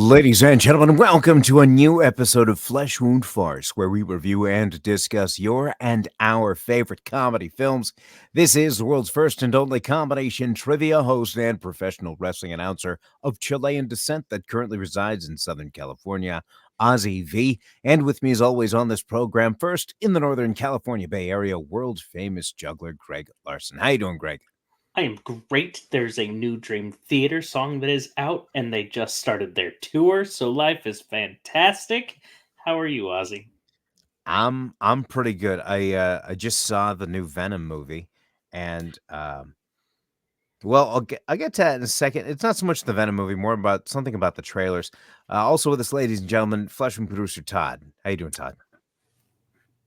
Ladies and gentlemen, welcome to a new episode of Flesh Wound Farce, where we review and discuss your and our favorite comedy films. This is the world's first and only combination trivia host and professional wrestling announcer of Chilean descent that currently resides in Southern California, Ozzy V. And with me, as always, on this program, first in the Northern California Bay Area, world-famous juggler Greg Larson. How you doing, Greg? I am great. There's a new Dream Theater song that is out, and they just started their tour, so life is fantastic. How are you, Ozzy? I'm pretty good. I just saw the new Venom movie, and well, I'll get to that in a second. It's not so much the Venom movie, more about something about the trailers. Also with us, ladies and gentlemen, Fleshman producer Todd. How you doing, Todd?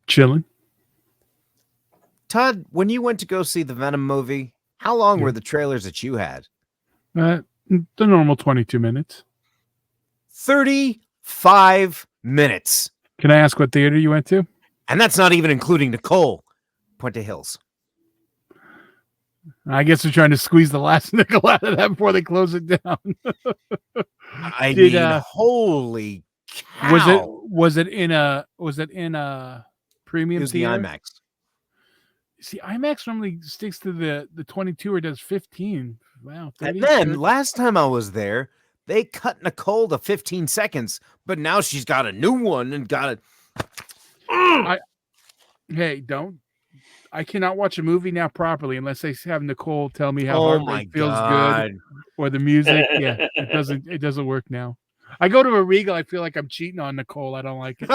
Chilling. Todd, when you went to go see the Venom movie, how long were the trailers that you had? The normal 22 minutes. 35 minutes. Can I ask what theater you went to? And that's not even including Nicole. Puente Hills. I guess they're trying to squeeze the last nickel out of that before they close it down. I mean, holy cow. Was it in a premium it was theater? The IMAX. See, IMAX normally sticks to the 22 or does 15. Wow. 30, and then 30. Last time I was there, they cut Nicole to 15 seconds, but now she's got a new one and got it. Hey, I cannot watch a movie now properly unless they have Nicole tell me how heartbreak feels good or the music. Yeah, it doesn't work now. I go to a Regal, I feel like I'm cheating on Nicole. I don't like it.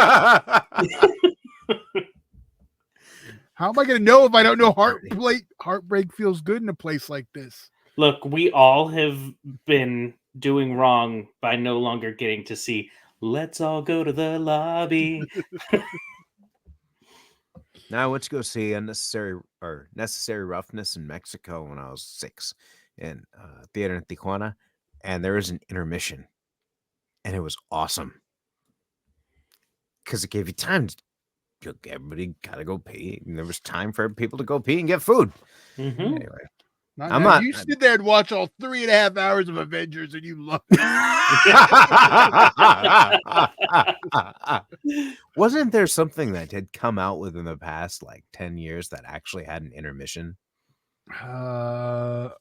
How am I going to know if I don't know heartbreak feels good in a place like this? Look, we all have been doing wrong by no longer getting to see Let's All Go to the Lobby. Now I went to go see Necessary Roughness in Mexico when I was 6 in theater in Tijuana, and there was an intermission, and it was awesome because it gave you time. Everybody gotta go pee, and there was time for people to go pee and get food. Mm-hmm. Anyway, you sit there and watch all 3.5 hours of Avengers, and you love it. Wasn't there something that had come out within the past 10 years that actually had an intermission? I'm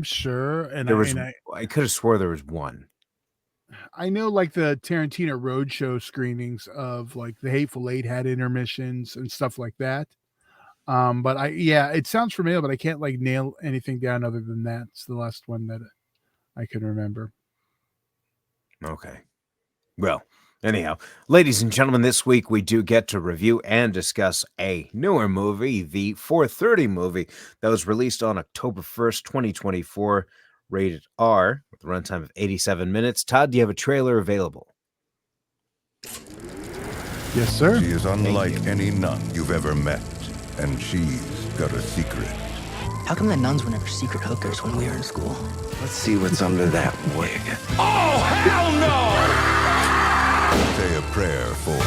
sure, and I could have swore there was one. I know, the Tarantino Roadshow screenings of The Hateful Eight had intermissions and stuff like that. But it sounds familiar, but I can't nail anything down other than that. It's the last one that I can remember. Okay. Well, anyhow, ladies and gentlemen, this week we do get to review and discuss a newer movie, the 4:30 movie that was released on October 1st, 2024, rated R, with a runtime of 87 minutes. Todd, do you have a trailer available? Yes, sir. She is unlike any nun you've ever met, and she's got a secret. How come the nuns were never secret hookers when we were in school? Let's see what's under that wig. Oh, hell no! Say a prayer for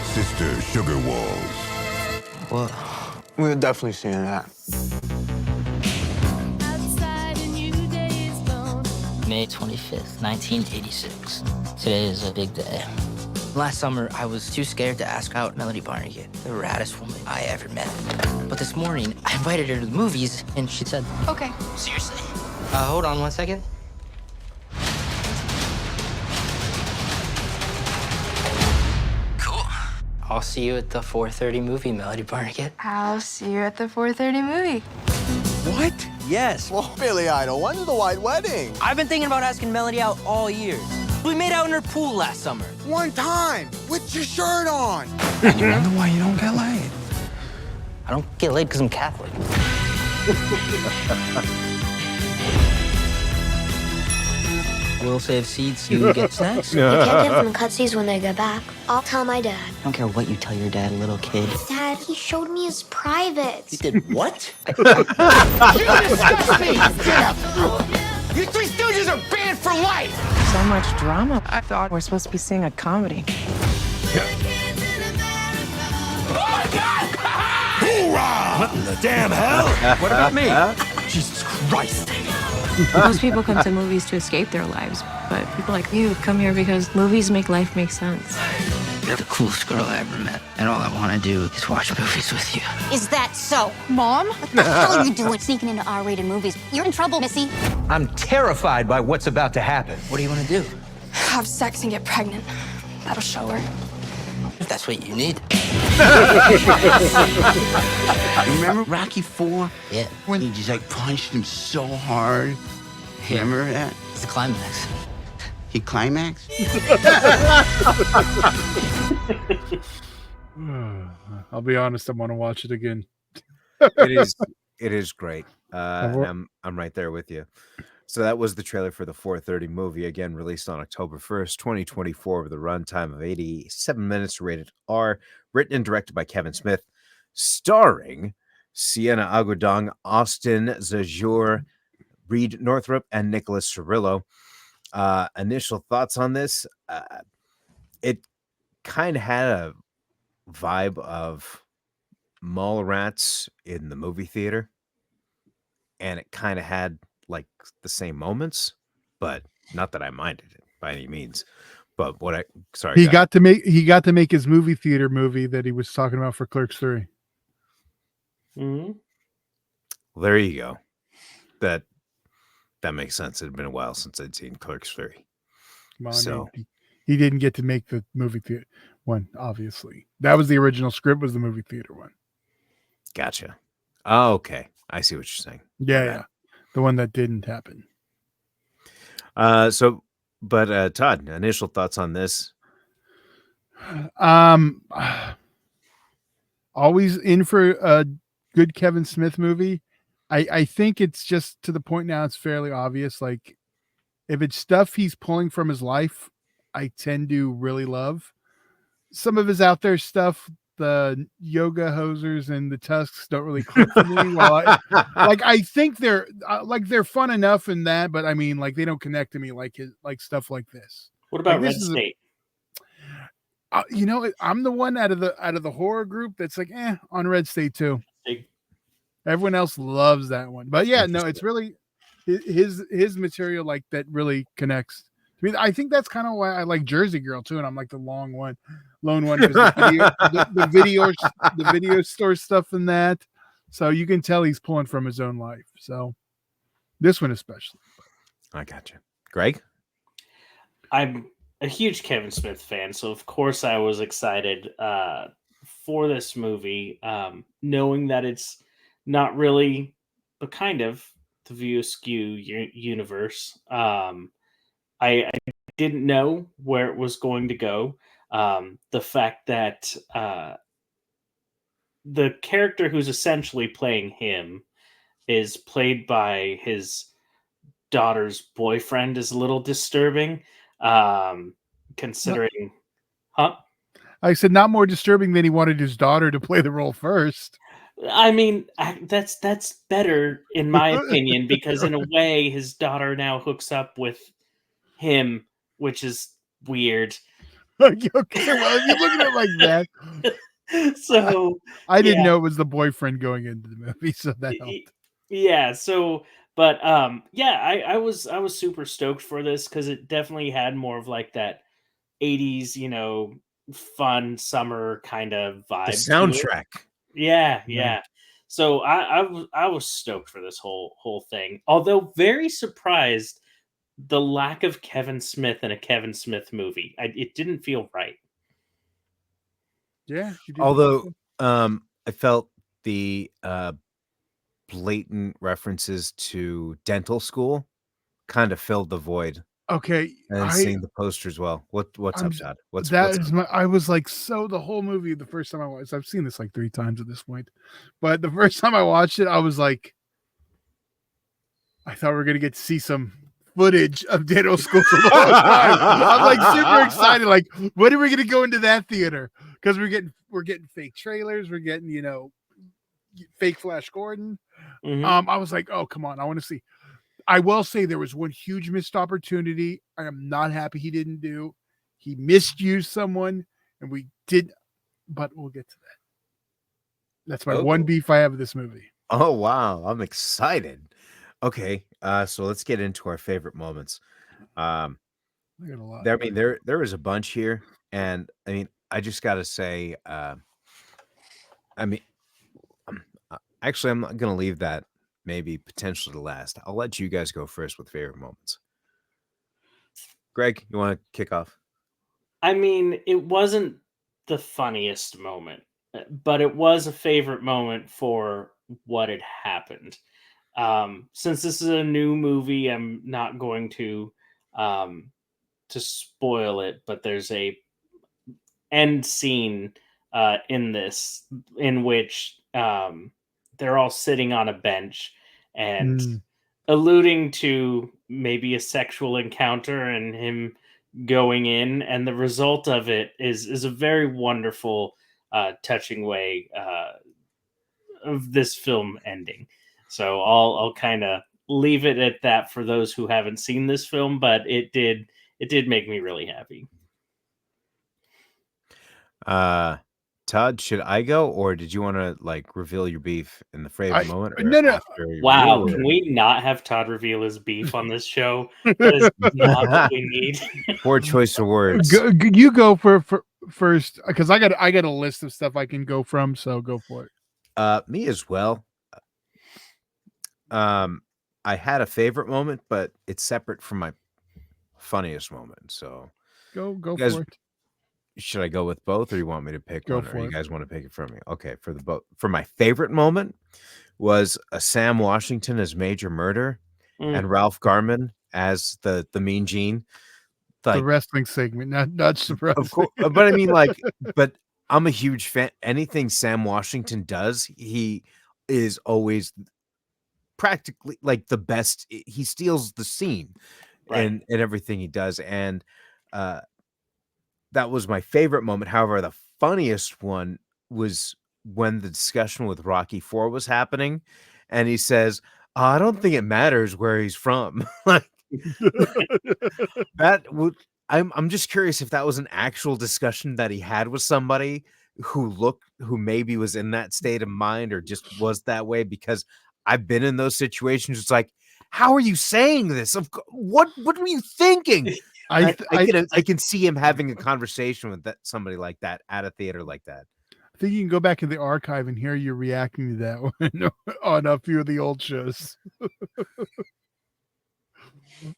Sister Sugar Walls. What? We're definitely seeing that. May 25th, 1986. Today is a big day. Last summer, I was too scared to ask out Melody Barnegat, the raddest woman I ever met. But this morning, I invited her to the movies, and she said, okay. Seriously? Hold on 1 second. Cool. I'll see you at the 4:30 movie, Melody Barnegat. I'll see you at the 4:30 movie. What? Yes. Well, Billy Idol, when's the white wedding? I've been thinking about asking Melody out all year. We made out in her pool last summer. One time, with your shirt on. You wonder why you don't get laid? I don't get laid because I'm Catholic. We'll save seats, you get snacks. You can't give them cutsies when they get back. I'll tell my dad. I don't care what you tell your dad, little kid. Dad, he showed me his privates. You did what? You disgust me! You Three Stooges are banned for life! So much drama. I thought we're supposed to be seeing a comedy. Hoorah! What in the damn hell? What about me? Jesus Christ. Most people come to movies to escape their lives, but people like you come here because movies make life make sense. You're the coolest girl I ever met, and all I want to do is watch movies with you. Is that so? Mom? What the hell are you doing sneaking into R-rated movies? You're in trouble, Missy. I'm terrified by what's about to happen. What do you want to do? Have sex and get pregnant. That'll show her. If that's what you need. Remember Rocky 4? Yeah. When he just like punched him so hard. Remember that? It's the climax. He climaxed? I'll be honest, I want to watch it again. It is great. And I'm right there with you. So that was the trailer for the 4:30 movie, again released on October 1st, 2024, with a runtime of 87 minutes, rated R, written and directed by Kevin Smith, starring Siena Agudong, Austin Zajur, Reed Northrup, and Nicholas Cirillo. Initial thoughts on this? It kind of had a vibe of Mallrats in the movie theater, and it kind of had like the same moments, but not that I minded it by any means. But he got to make his movie theater movie that he was talking about for Clerks 3. Mm-hmm. Well, there you go. That makes sense. It had been a while since I'd seen Clerks 3. Well, So he didn't get to make the movie theater one, obviously. That was the original script, was the movie theater one. gotcha. Oh, okay. I see what you're saying. Yeah. The one that didn't happen. But Todd, initial thoughts on this? Always in for a good Kevin Smith movie. I think it's just to the point now it's fairly obvious. Like, if it's stuff he's pulling from his life, I tend to really love. Some of his out there stuff, the yoga hosers and the tusks, don't really click for me. I think they're fun enough in that, but I mean, like, they don't connect to me like stuff like this. What about Like, Red State? I'm the one out of the horror group that's like, on Red State too. Everyone else loves that one, but yeah, no, it's really his material like that really connects. I mean, I think that's kind of why I like Jersey Girl too, and I'm like the lone one because the video store stuff in that. So you can tell he's pulling from his own life. So this one especially. I got you, Greg. I'm a huge Kevin Smith fan, so of course I was excited for this movie, knowing that it's not really, but kind of the View Askew universe. I didn't know where it was going to go. The fact that the character who's essentially playing him is played by his daughter's boyfriend is a little disturbing, considering... Huh? I said not more disturbing than he wanted his daughter to play the role first. I mean, that's better in my opinion, because in a way his daughter now hooks up with him, which is weird. Okay, well, if you look at it like that. So I didn't know it was the boyfriend going into the movie, so that helped. Yeah, so but I was super stoked for this because it definitely had more of like that 80s, fun summer kind of vibe. The soundtrack. Yeah. So I was stoked for this whole thing. Although very surprised the lack of Kevin Smith in a Kevin Smith movie. It didn't feel right. Yeah. Although I felt the blatant references to dental school kind of filled the void. Okay. And seeing the poster as well. What's up, Todd? I was like, so the whole movie, the first time I watched, I've seen this like 3 times at this point, but the first time I watched it, I was like, I thought we were going to get to see some footage of dental school for the whole time. I'm like super excited. Like, when are we going to go into that theater? Because we're getting fake trailers. We're getting, fake Flash Gordon. Mm-hmm. I was like, oh, come on. I want to see. I will say there was one huge missed opportunity. I am not happy he didn't do. He misused someone, and we did, but we'll get to that. That's my one beef I have with this movie. Oh, wow. I'm excited. Okay, so let's get into our favorite moments. Um, I got a lot. there is a bunch here, and I mean, I just got to say, I mean, actually, I'm not gonna leave that maybe potentially to last. I'll let you guys go first with favorite moments. Greg, you want to kick off? I mean, it wasn't the funniest moment, but it was a favorite moment for what had happened. Since this is a new movie, I'm not going um, to spoil it, but there's a end scene in this in which they're all sitting on a bench and Mm. alluding to maybe a sexual encounter and him going in, and the result of it is a very wonderful, touching way of this film ending. So I'll kind of leave it at that for those who haven't seen this film, but it did make me really happy. Todd, should I go, or did you want to like reveal your beef in the favorite moment? Or No. after your Wow, review, can or- we not have Todd reveal his beef on this show? That is not what we need. Poor choice of words. You go for first, because I got a list of stuff I can go from. So go for it. Me as well. I had a favorite moment, but it's separate from my funniest moment. So Go you guys, for it. should I go with both, or you want me to pick Go one, for or you it. guys want to pick it from me? Okay, for the both. For my favorite moment was a Sam Washington as Major Murder and Ralph Garman as the Mean Gene. The Like, wrestling segment, not surprising. of course, but I mean, like, but I'm a huge fan. Anything Sam Washington does, he is always practically like the best. He steals the scene Right. and everything he does, and that was my favorite moment. However, the funniest one was when the discussion with Rocky 4 was happening, and he says, I don't think it matters where he's from. Like, that would I'm just curious if that was an actual discussion that he had with somebody who maybe was in that state of mind or just was that way, because I've been in those situations. It's like, how are you saying this? What were you thinking? I can see him having a conversation with somebody like that at a theater like that. I think you can go back in the archive and hear you reacting to that one on a few of the old shows.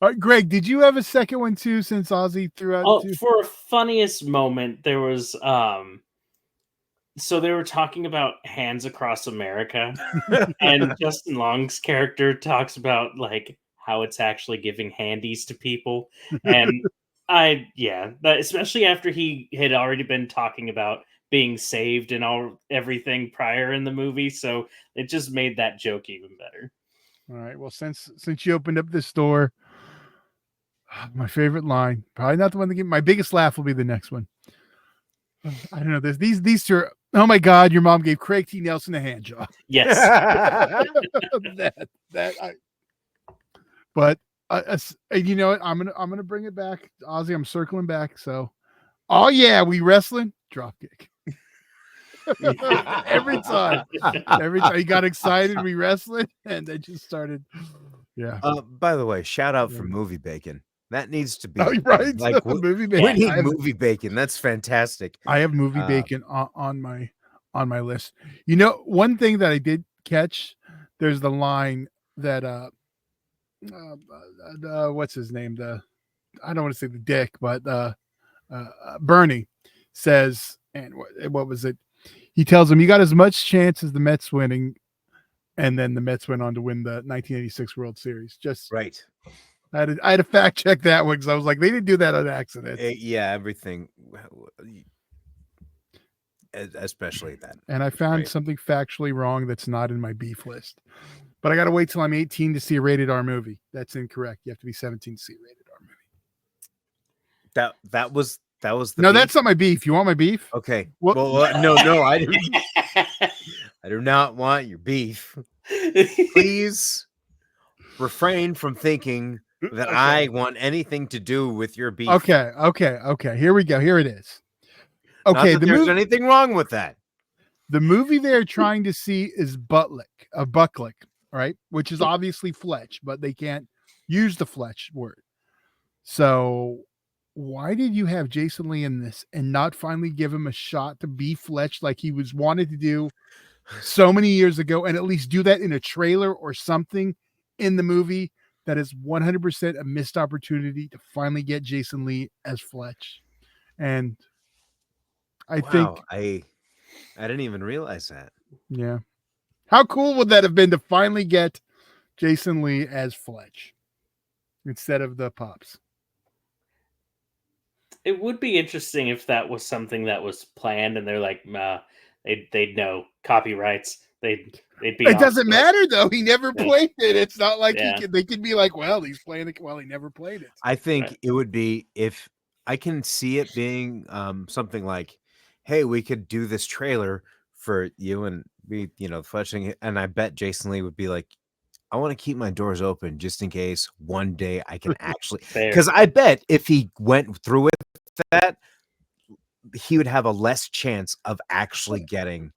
All right, Greg, did you have a second one too, since Ozzy threw out? Oh, for a funniest moment, there was so they were talking about Hands Across America, and Justin Long's character talks about like how it's actually giving handies to people, and especially after he had already been talking about being saved and everything prior in the movie, so it just made that joke even better. All right. Well, since you opened up this door, my favorite line, probably not the one that gave my biggest laugh, will be the next one. I don't know. There's these two. Oh my God! Your mom gave Craig T. Nelson a hand job. Yes. But you know what? I'm gonna bring it back, Ozzy. I'm circling back. So, oh yeah, we wrestling drop kick. every time he got excited, we wrestling, and they just started. Yeah. By the way, shout out for Movie Bacon. That needs to be right. Like Movie we Bacon. need Movie Bacon. That's fantastic. I have Movie Bacon on my list. You know, one thing that I did catch, there's the line that what's his name? I don't want to say the dick, but Bernie says, and what was it? He tells him, you got as much chance as the Mets winning, and then the Mets went on to win the 1986 World Series. Just right. I had to fact check that one, because I was like, they didn't do that on accident. Yeah, everything, especially that. And I found something factually wrong that's not in my beef list. But I got to wait till I'm 18 to see a rated R movie. That's incorrect. You have to be 17 to see a rated R movie. That was the No, beef? that's not my beef. You want my beef? Okay. What? Well, no, I do not want your beef. Please refrain from thinking that I want anything to do with your beef. Okay. Here we go. Here it is. Okay, Not that there's anything wrong with that. The movie they're trying to see is Bucklick. right? Which is obviously Fletch, but they can't use the Fletch word. So why did you have Jason Lee in this and not finally give him a shot to be Fletch like he was wanted to do so many years ago, and at least do that in a trailer or something in the movie? That is 100% a missed opportunity to finally get Jason Lee as Fletch. And I think, I didn't even realize that. yeah. How cool would that have been to finally get Jason Lee as Fletch instead of the pups? It would be interesting if that was something that was planned, and they're like, nah, they'd know copyrights. They'd be. It doesn't matter though. He never Yeah. played it. It's not like Yeah. they could be like, well, he's playing it. Well, he never played it. I think Right. it would be, if I can see it being something like, hey, we could do this trailer for you and be, fletching it. And I bet Jason Lee would be like, I want to keep my doors open just in case one day I can actually, Fair. because I bet if he went through with that, he would have a less chance of actually getting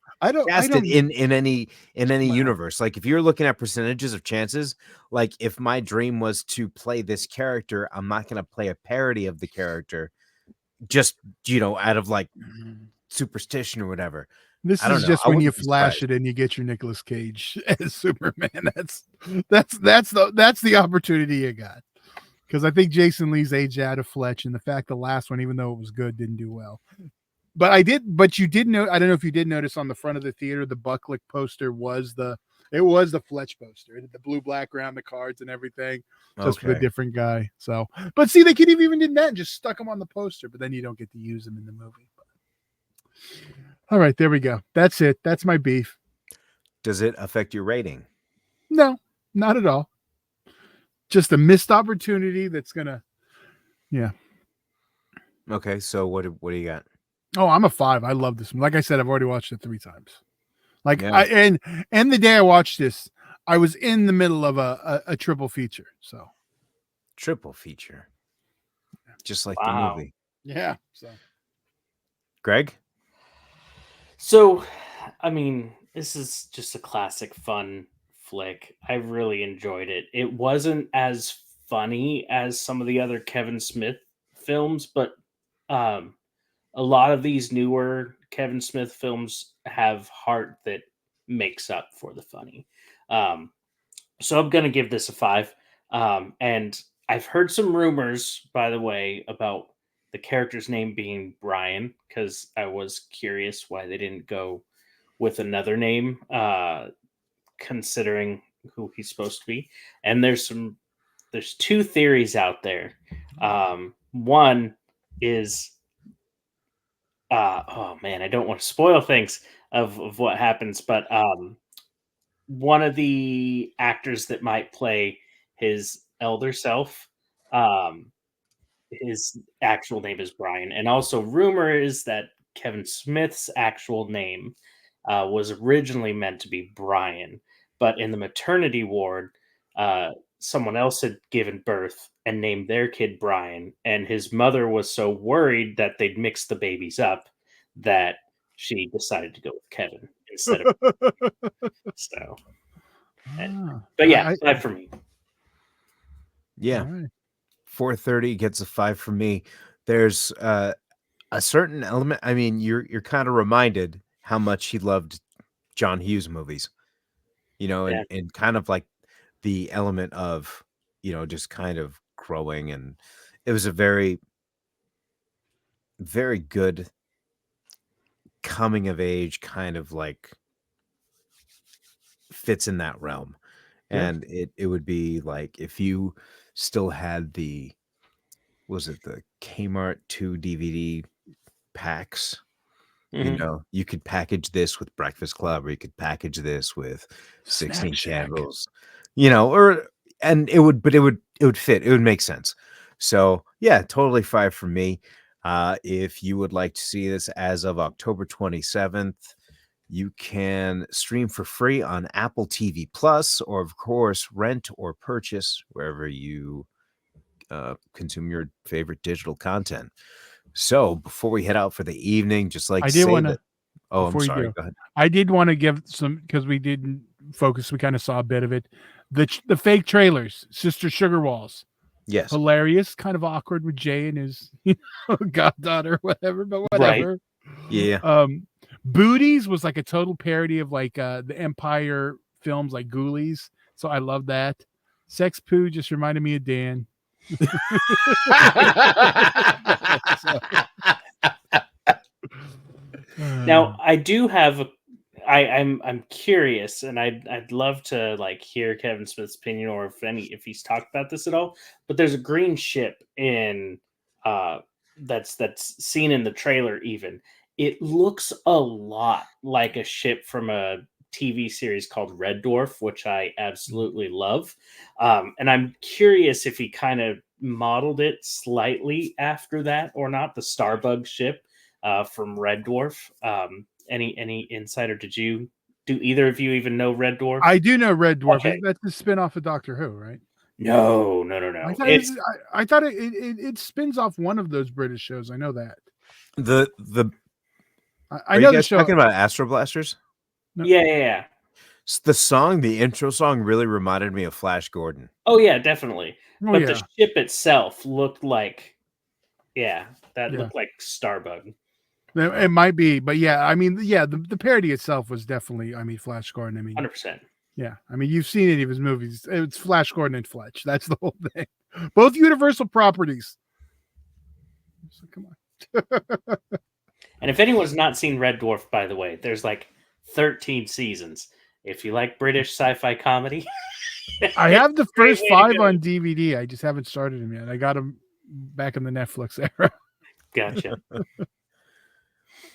casted in any universe. Like if you're looking at percentages of chances, like if my dream was to play this character, I'm not going to play a parody of the character just, out of like superstition or whatever. This I don't is know. just I when you wouldn't be flash surprised. it and you get your Nicolas Cage as Superman. That's the opportunity you got. Because I think Jason Lee's aged out of Fletch, and the fact the last one, even though it was good, didn't do well. But you did know. I don't know if you did notice on the front of the theater, the Bucklick poster was the Fletch poster. It had the blue background, the cards, and everything, just with a Okay. different guy. So, but see, they could have even did that and just stuck him on the poster. But then you don't get to use him in the movie. All right, there we go. That's it. That's my beef. Does it affect your rating? No, not at all. Just a missed opportunity that's gonna. Yeah. Okay, so what do you got? Oh, I'm a 5. I love this one. Like I said, I've already watched it 3 times. Like Yeah. and the day I watched this, I was in the middle of a triple feature. So Triple feature, just like Wow. the movie. yeah. So Greg? So, I mean, this is just a classic fun flick. I really enjoyed it. It wasn't as funny as some of the other Kevin Smith films, but um, a lot of these newer Kevin Smith films have heart that makes up for the funny. Um, so I'm going to give this a 5. And I've heard some rumors, by the way, about the character's name being Brian, because I was curious why they didn't go with another name, considering who he's supposed to be. And there's 2 theories out there. One is, oh man, I don't want to spoil things of what happens, but one of the actors that might play his elder self, um, his actual name is Brian. And also, rumor is that Kevin Smith's actual name was originally meant to be Brian, but in the maternity ward, someone else had given birth and named their kid Brian, and his mother was so worried that they'd mix the babies up that she decided to go with Kevin instead of so. But yeah, 5 for me. Yeah. all right. 430 gets a 5 from me. There's a certain element. I mean, you're kind of reminded how much he loved John Hughes movies, Yeah. and kind of like the element of, just kind of growing. And it was a very, very good coming of age, kind of like fits in that realm. Yeah. And it would be like if you still had the Kmart 2 DVD packs. Mhm. You could package this with Breakfast Club, or you could package this with 16 Snack Shack. Candles, and it would fit. It would make sense. So yeah, totally 5 for me. If you would like to see this as of October 27th, you can stream for free on Apple TV Plus, or of course, rent or purchase wherever you consume your favorite digital content. So before we head out for the evening, just like I to did say wanna- that. Oh, I'm before you sorry. go. Go ahead. I did want to give some, because we didn't focus. We kind of saw a bit of it. The fake trailers, Sister Sugar Walls, Yes. hilarious, kind of awkward with Jay and his goddaughter, whatever, but Right. whatever. Yeah. Booties was like a total parody of like the Empire films like Ghoulies. So I love that. Sex Poo just reminded me of Dan. Now I do have I'm curious, and I'd love to like hear Kevin Smith's opinion, or if he's talked about this at all. But there's a green ship in that's seen in the trailer. Even it looks a lot like a ship from a TV series called Red Dwarf, which I absolutely love. And I'm curious if he kind of modeled it slightly after that or not. The Starbug ship from Red Dwarf. Any insider? Do either of you even know Red Dwarf? I do know Red Dwarf. Okay. That's the spin-off of Doctor Who, right? No. I thought it spins off one of those British shows. I know that. I know you the guys show. talking about Astro Blasters? No. Yeah. The intro song really reminded me of Flash Gordon. Oh yeah, definitely. Oh, But yeah. the ship itself looked like, looked like Starbug. It might be, but yeah, I mean, yeah, the parody itself was definitely, I mean, Flash Gordon. I mean, 100%. yeah, I mean, you've seen any of his movies. It's Flash Gordon and Fletch. That's the whole thing. Both Universal properties. So, come on. And if anyone's not seen Red Dwarf, by the way, there's like 13 seasons. If you like British sci-fi comedy, I have the first way to 5 go. on DVD. I just haven't started them yet. I got them back in the Netflix era. Gotcha.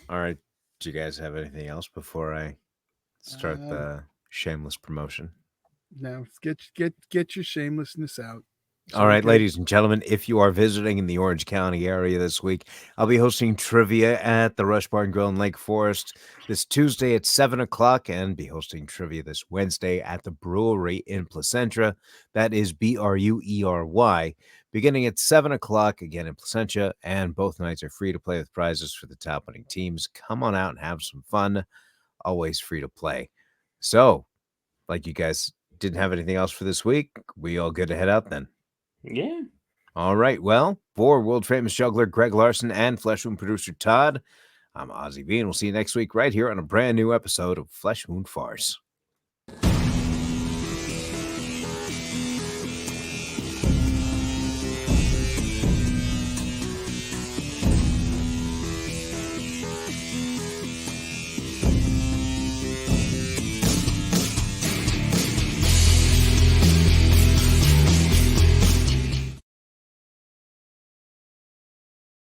All right. Do you guys have anything else before I start the shameless promotion? Now get your shamelessness out. All right, ladies and gentlemen, if you are visiting in the Orange County area this week, I'll be hosting trivia at the Rush Bar and Grill in Lake Forest this Tuesday at 7 o'clock and be hosting trivia this Wednesday at the brewery in Placentia. That is Bruery, beginning at 7 o'clock again in Placentia. And both nights are free to play with prizes for the top winning teams. Come on out and have some fun. Always free to play. So, like you guys didn't have anything else for this week, we all good to head out then? Yeah. All right. Well, for world famous juggler Greg Larson and Flesh Wound producer Todd, I'm Ozzy B, and we'll see you next week right here on a brand new episode of Flesh Wound Farce.